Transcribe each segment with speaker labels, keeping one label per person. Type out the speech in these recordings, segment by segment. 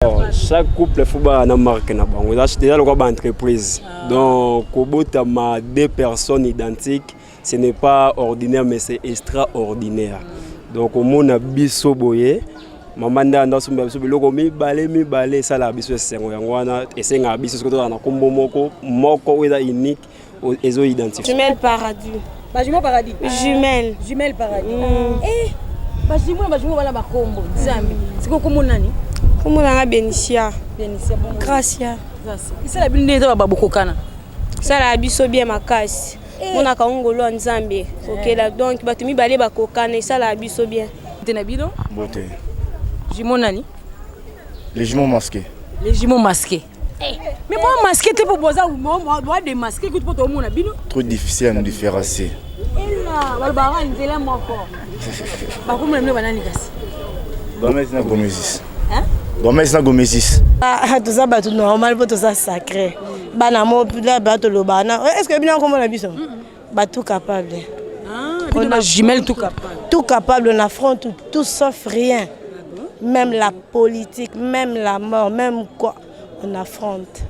Speaker 1: Alors, chaque couple faut avoir une marque. C'est déjà une entreprise. Donc, ma deux personnes identiques, ce n'est pas ordinaire, mais c'est extraordinaire. Donc, au monde a biso boye. Maman n'a pas de biloko mi balé ça la biso sengo yangwana et c'est nga biso ko na kombo moko weda unique ezo identique.
Speaker 2: Jumelle paradis.
Speaker 3: Ba jumeau paradis.
Speaker 2: Jumelle
Speaker 3: paradis. Eh ba jumeau wala ba kombo nzambe. Siko kombo nani?
Speaker 2: Kombo na Benicia.
Speaker 3: Bon.
Speaker 2: Gracia.
Speaker 3: Ça la binde ba bokokana.
Speaker 2: Ça la biso bien makasi. Mona ka ngolo nzambe. OK là donc ba tumi balé ba kokana ça la biso bien.
Speaker 3: Tena bido?
Speaker 4: Beauté.
Speaker 3: Jumeau nani?
Speaker 4: Les jumeaux masqués.
Speaker 3: Les jumeaux masqués. Mais moi masqué tu peux poser moi démasquer que tu peux tout monde bino.
Speaker 4: Trop difficile à nous différencier.
Speaker 3: Et là, balbara ndela moko. Ba ko mlemle banani kasi.
Speaker 4: Gomez na Gomezis. Hein? Gomez na Gomezis.
Speaker 5: Ah tout ça ba tout normal pour tout ça sacré. Bana mo là ba to lo bana. Est-ce que bien comment la biso? Ba tout capable.
Speaker 3: Ah, on a jumelle tout capable.
Speaker 5: Tout capable, on affronte tout sauf rien. Même la politique, même la mort, même quoi, on affronte.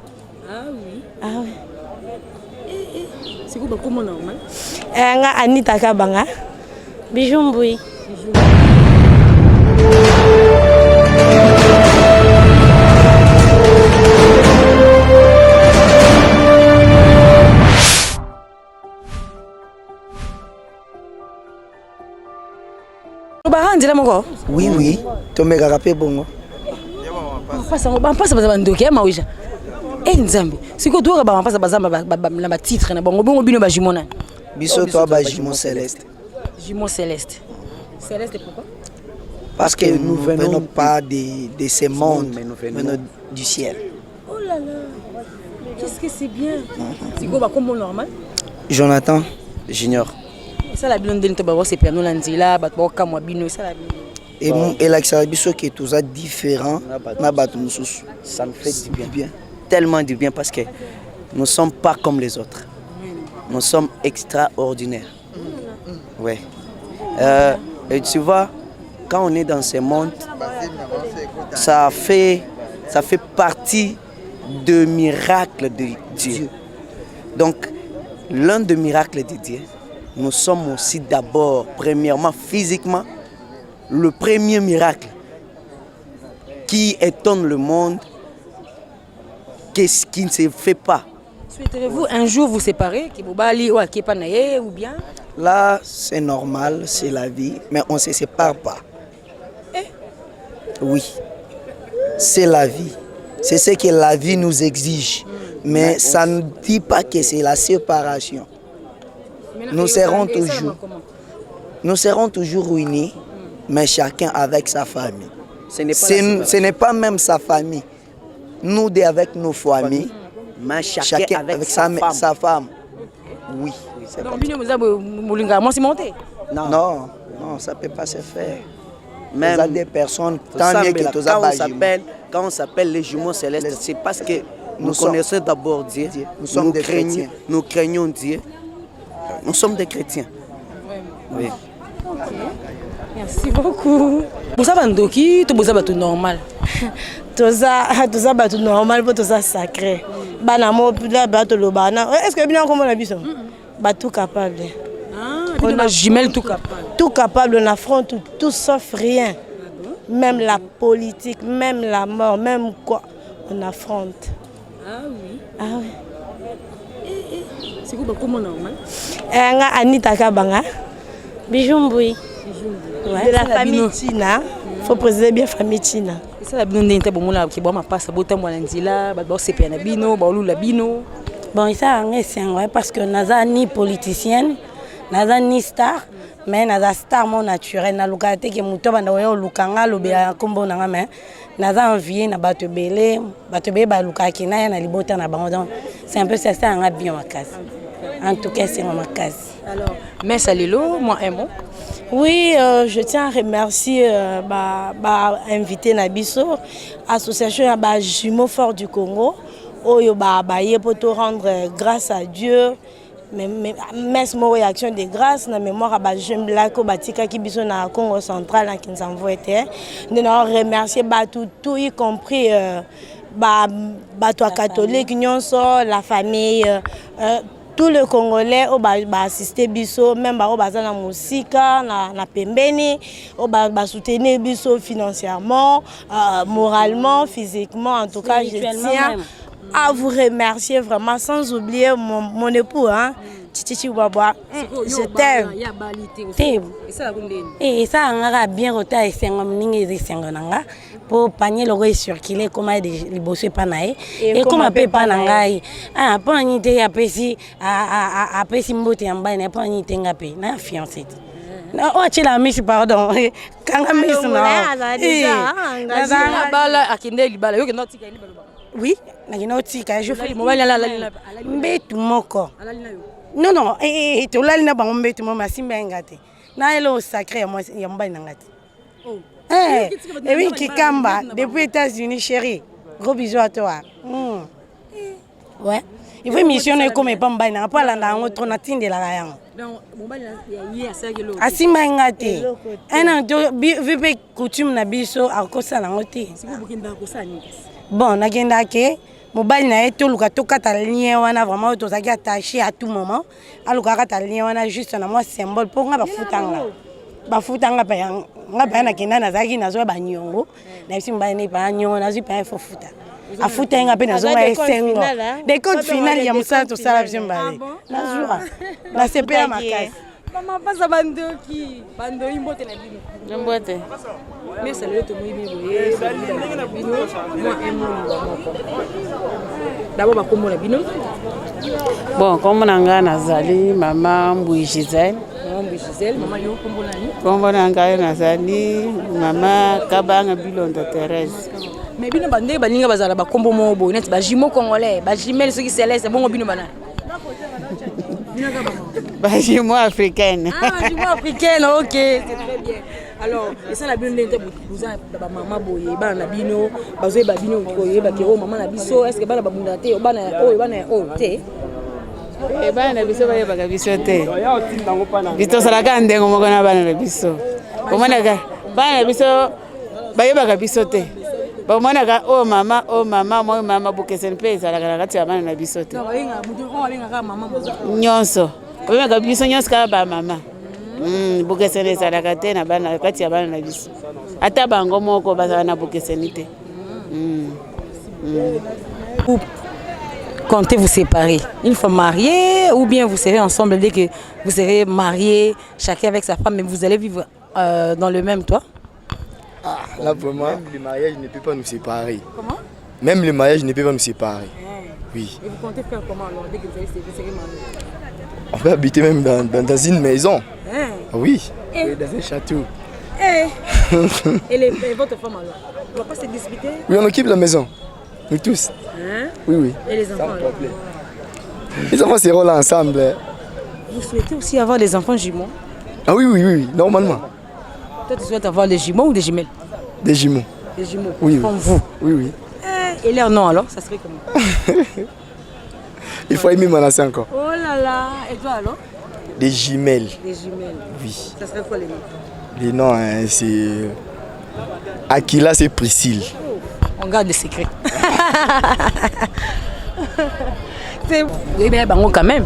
Speaker 3: Ah oui.
Speaker 5: Ah oui.
Speaker 3: C'est quoi comment normal?
Speaker 5: Anita Kabanga.
Speaker 2: Bijumboui.
Speaker 6: Oui, Tomega rapé bongo.
Speaker 3: Passa bandoki ya mawisha. Nzambe. Siko tuwa ba passa bazamba na titre na bongo bongo bino ba jumona.
Speaker 6: Biso toi ba jumeau céleste.
Speaker 3: Jumeau céleste. Céleste pourquoi?
Speaker 6: Parce que nous venons pas de ce monde, mais nous venons du ciel.
Speaker 3: Oh là là. Qu'est-ce que c'est bien. Siko ba comme normal?
Speaker 6: Jonathan Junior.
Speaker 3: Ça la blonde de ba c'est piano landila ba ka mo bino ça la.
Speaker 6: Et l'accent biso qui est tout ça différent na ba ça me fait du bien. Tellement du bien parce que nous sommes pas comme les autres. Nous sommes extraordinaires. Ouais. Et tu vois, quand on est dans ce monde, ça fait partie de miracles de Dieu. Donc, l'un des miracles de Dieu, nous sommes aussi d'abord, premièrement, physiquement, le premier miracle qui étonne le monde, qu'est-ce qui ne se fait pas.
Speaker 3: Souhaiterez-vous un jour vous séparer, ou bien?
Speaker 6: Là, c'est normal, c'est la vie, mais on ne se sépare pas. Oui, c'est la vie. C'est ce que la vie nous exige. Mais ça ne dit pas que c'est la séparation. Nous serons toujours unis, mais chacun avec sa famille. Ce n'est pas même sa famille. Nous deux avec nos familles, mais chacun avec sa femme. Oui. Non, ça ne peut pas se faire. Même des personnes, quand on s'appelle les jumeaux célestes, c'est parce que nous connaissons d'abord Dieu. Nous sommes des chrétiens. Nous craignons Dieu. Nous sommes des chrétiens. Oui.
Speaker 3: Merci beaucoup. Vous avez un doki, vous avez tout normal.
Speaker 5: Tout ça tout normal pour tout ça sacré. Banamo là bato lo bana. Est-ce que bien comment la biso? Ba tout capable.
Speaker 3: On a jumelle tout capable.
Speaker 5: Tout capable, on affronte tout sauf rien. Même la politique, même la mort, même quoi, on affronte.
Speaker 3: Ah oui.
Speaker 5: Ah oui.
Speaker 3: C'est quoi comment normal?
Speaker 5: Anita Kabanga.
Speaker 2: Bijumboui.
Speaker 5: De la famille Tina. Faut préciser bien famille Tina.
Speaker 3: Ça la blonde n'était bon là qui boit ma passe botam wanzila ba c'est piano bino ba lula bino.
Speaker 5: Bon ça c'est parce que naza ni politicienne, naza ni star, mais naza star mon naturel na localité que muto banda oyo lukanga lobe kombo nanga mais naza envie na bato belé ba lukaki na ya na libota na bango donc c'est un peu ça nga bien ma case. En tout cas c'est ma case.
Speaker 3: Alors mais salilo moi un mot.
Speaker 5: Oui, je tiens à remercier invité Nabiso, association Jumeaux Forts du Congo, pour te rendre grâce à Dieu messe mo action de grâce na mémoire à ba jeune black ko batika ki biso na Congo central na Kinshasa était nous remercier tout y compris bato catholique nyonso la famille tout le Congolais au assister biso même ba baza na musika na pembeni au soutenir biso financièrement moralement physiquement en tout cas je tiens à vous remercier vraiment sans oublier mon époux hein Titi Baba je t'aime et ça on a bien rota et c'est un pour panier le roi circuler comme les bosser pas naï et comme un peu pas naï ah pas ni te apesi apesi mbote en bas n'a pas ni te ngapé na fiancé na o chila miss pardon kanga miss na bala akinde libala yo ke not tika libala oui na not tika je fais mobile la mbetu moko non et to la na bango mbetu mo masimba ngate na elo sacré moi ya mbali ngate et oui, Kikamba, depuis les États-Unis, chérie. Gros bisous à toi. Ouais. Il faut missionner comme pas m'baina, pas là dans autre natin de la rayon. Donc, Asimba ngate. Un an vive coutume na biso à kosa na ngote. Bon, na genda ke mobile na eto luka to katalien wana vraiment to zaki attaché à tout moment. Aluka katalien wana juste na moi symbole pour nga bafutanga. Bafutanga pa nga pa na kenda na zaki na zo ba nyongo na bisi mba ne pa nyongo na zo pa fo futa afuta nga pe na zo ba esengo de compte final ya musa to sala bisi mba na zo na sepe ya makasi mama pasa bandoki bando imbote na bino mbote mais ça le to mo ibi bino moi d'abord ba komo na bino
Speaker 3: bon comme nanga nazali mama Mbui Gisèle
Speaker 5: maman yo kombo nani
Speaker 3: kombo nanga nazali mama Kabanga Bilondo Thérèse
Speaker 5: mais bino bande baninga bazala ba kombo mobo net ba jimo congolais ba jimel soki céleste bongo bino bana
Speaker 3: ba jimo africaine
Speaker 5: jimo africaine OK c'est très bien alors et ça la bino ndente buza ba mama boye ba na bino bazoye ba bino koye ba kero mama na biso est-ce que bana ba bunda te bana te
Speaker 3: e bana biso bayebaka biso te biso salaka ndengo moko na bana biso omonaka bana biso bayebaka biso te bamonaka o mama moi mama bukeseni mpe ezalaka na kati ya bana na biso te nyonso bayebaka biso nyonso kaka bamama bukeseni ezalaka te na bana kati ya bana na biso ata bango moko bazala na bukeseni te.
Speaker 7: Comptez vous séparer une fois marié ou bien vous serez ensemble dès que vous serez mariés, chacun avec sa femme, mais vous allez vivre dans le même toit?
Speaker 4: Là vraiment, même le mariage ne peut pas nous séparer. Comment? Même le mariage ne peut pas nous séparer. Oui.
Speaker 5: Et vous comptez faire comment alors dès que vous serez mariés?
Speaker 4: On peut habiter même dans une maison. Oui. Et dans un château.
Speaker 5: Et votre femme alors? On ne va pas se disputer?
Speaker 4: Oui, on occupe la maison. Nous tous. Oui.
Speaker 5: Et les enfants alors?
Speaker 4: Les enfants seront là ensemble.
Speaker 7: Vous souhaitez aussi avoir des enfants jumeaux?
Speaker 4: Ah oui, normalement.
Speaker 7: Toi, tu souhaites avoir des jumeaux ou des jumelles?
Speaker 4: Des jumeaux.
Speaker 7: Des jumeaux?
Speaker 4: Oui.
Speaker 7: Comme vous?
Speaker 4: Oui.
Speaker 7: Et leur nom alors? Ça serait comment?
Speaker 4: Il faut aimer Manassé encore.
Speaker 7: Oh là là! Et toi alors?
Speaker 4: Des jumelles.
Speaker 7: Des jumelles?
Speaker 4: Oui.
Speaker 7: Ça serait quoi les noms?
Speaker 4: Les noms, c'est... Akila, c'est Priscille.
Speaker 7: On garde le secret. Oui, mais bango quand même.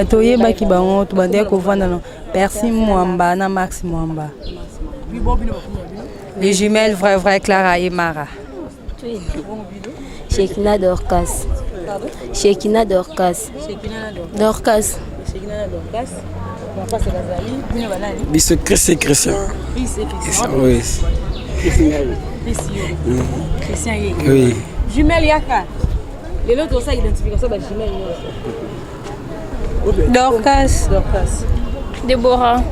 Speaker 8: Toyeba ki bango to bandé ko vanda non. Percy Mwamba na Max Mwamba. Les jumelles vrai Clara et Mara.
Speaker 2: Shekina Dorcas. Shekina Dorcas. Dorcas.
Speaker 1: Biso Christ et Christian. Oui.
Speaker 5: Christian.
Speaker 1: Oui.
Speaker 5: Jumelle yaka. Les autres ça identification ba jumelle.
Speaker 8: Dorcas.
Speaker 2: Déborah.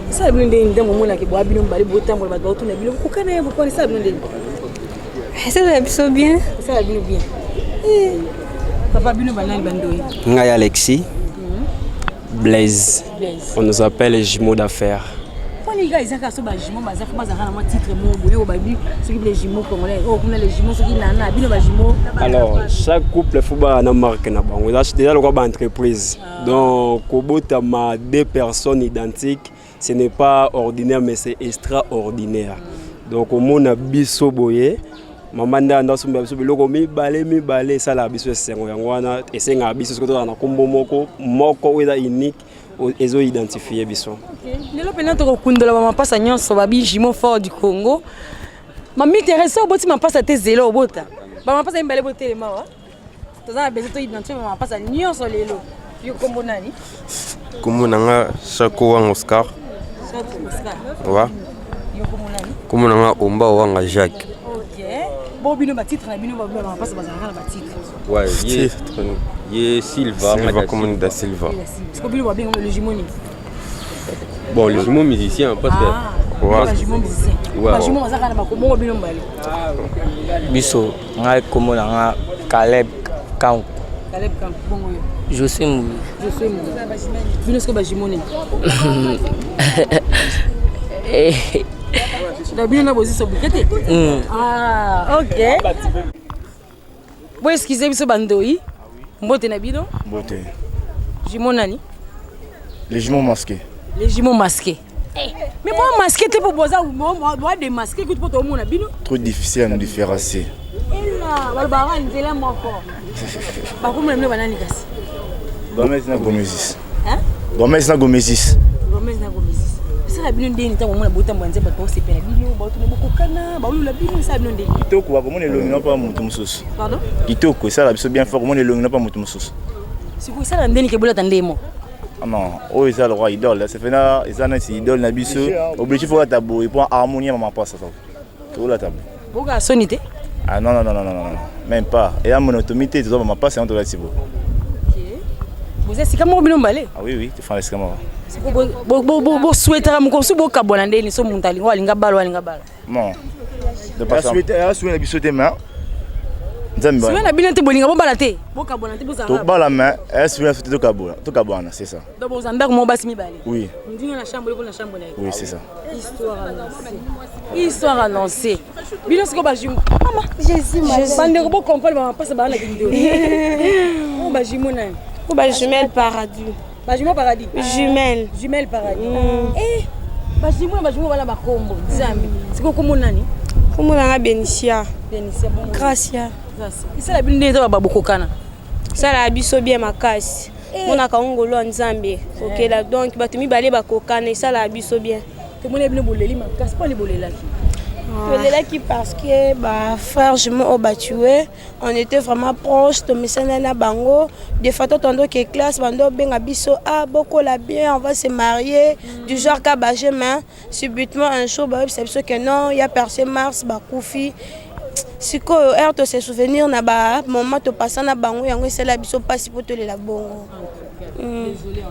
Speaker 5: Ça blindé ndemo mona ke bo abino mbali bo tambo ba to na bilo ko kana bo ko ça blindé.
Speaker 8: Ça va bien.
Speaker 5: Ça va bien. Papa bino banani bandoyi.
Speaker 1: Ngai Alexis. Blaise. On nous appelle les jumeaux d'affaires.
Speaker 7: les gars, ils ont cassé les jumeaux, ils ont un titre les jumeaux congolais. Oh, les jumeaux, ceux qui n'ont pas
Speaker 1: alors chaque couple faut ba na marque na bango. Déjà le quoi entreprise. Donc au bout de deux personnes identiques, ce n'est pas ordinaire mais c'est extraordinaire. Donc au monde a biso boye. Maman nda sumba biso biloko mi balé ça la biso sengo yango wana esenga biso ce que na kombo moko weza unique ezo identifier biso.
Speaker 7: OK. Lelo pena to kokundola ba mapasa nyonso ba bijimo fort du Congo. Mami intéressé au boti mapasa te zelo obota. Ba mapasa imbale bote ma wa. Toza besoin to identifier ba mapasa nyonso lelo. Yo kombo nani?
Speaker 9: Kombo nanga Shako wa Oscar.
Speaker 7: Shako Oscar.
Speaker 9: Wa.
Speaker 7: Yo kombo nani?
Speaker 9: Kombo nanga Omba wa Jacques.
Speaker 7: Bon, bino ba titre na bino ba passe bazanga ba titre.
Speaker 9: Ouais, ye Silva, Commune da Silva.
Speaker 7: Est-ce que bino ba bien le jumeau ni?
Speaker 9: Bon, le jumeau musicien parce que
Speaker 7: ouais, jumeau musicien. Ouais, jumeau bazanga na ba kombo bino mbali.
Speaker 6: Biso, nga kombo na Caleb Kamp.
Speaker 7: Caleb Kamp bongo yo.
Speaker 6: Je suis mou.
Speaker 7: Bino est-ce que ba jumeau ni? Ah, ok. Vous excusez ce bandoi? Mbote na bino?
Speaker 10: Mbote.
Speaker 7: Jumeau nani?
Speaker 10: Les jumeaux masqués.
Speaker 7: Les jumeaux masqués. Mais moi masqué tu peux poser moi démasquer que tu peux tomber na bino?
Speaker 10: Trop difficile à nous différencier.
Speaker 7: Et là, balbara nzela moko. Ba ko mlemle banani kasi.
Speaker 10: Gomez na Gomezis.
Speaker 7: Hein?
Speaker 10: Gomez na Gomezis.
Speaker 7: Gomez na Gomezis. Ça bino ndeni ta mona bota mbanze ba to sepela bino ba to boko kana ba lula bino ça bino ndeni.
Speaker 10: Kitoko ba komona elongi pas mutu mususu.
Speaker 7: Pardon?
Speaker 10: Kitoko ça la biso bien fort komona elongi pas mutu mususu.
Speaker 7: Si vous ça ndeni ke bola tandemo.
Speaker 10: Ah non, oh ça le roi idole, c'est fait na ezana si idole na biso, obligé faut la tabo et pour harmonie maman passe ça. Tout la table.
Speaker 7: Boga sonité?
Speaker 10: Ah non, même pas. Et la monotomité tu dois maman passe entre la tibo.
Speaker 7: OK. Vous êtes si comment bino mbalé?
Speaker 10: Ah oui, tu fais comment?
Speaker 7: Bo souhaiter mon so bo kabona ndeni so muntali walinga balo.
Speaker 10: Non. De pas souhaiter la biso te main.
Speaker 7: Nzambe. Si na bino te bolinga bo bala te. Bo kabona te bo
Speaker 10: to bala main, souhaiter to kabona, c'est ça.
Speaker 7: Donc vous andaka mo basi mibale.
Speaker 10: Oui.
Speaker 7: Ndinga na chambre ko na chambre na.
Speaker 10: Oui, c'est ça.
Speaker 7: Histoire annoncée. Bino siko ba jimo. Mama, Jésus ma. Bande ko bo comprendre ba passe ba na kindo. On ba jimo na.
Speaker 2: On ba jumelle paradis.
Speaker 7: Bajimo paradis.
Speaker 2: Jumelle
Speaker 7: paradis. Eh, bajimo bala bakombo. Nzambi. Siko komo nani?
Speaker 2: Komo na Benicia.
Speaker 7: Bon.
Speaker 2: Gracia.
Speaker 7: Isa la binde to baboko kana.
Speaker 2: Ça la biso bien makasi. Mona ka ngolo Nzambe. OK là donc batu mi balé bakokana ça la biso bien.
Speaker 7: To mona bine boleli makasi pas les bolelaki.
Speaker 2: Bolelaki parce que bah frère je m'ai battué, on était vraiment proches de Messana Bango, des fois tando que classe bando benga biso ah beaucoup la bien on va se marier du genre kabage mais subitement un jour bah c'est sûr que non il y a personne mars ba koufi. Siko erto se souvenir na ba moment to passant na bango yango c'est la biso pas si pour te la bongo.
Speaker 7: Désolé.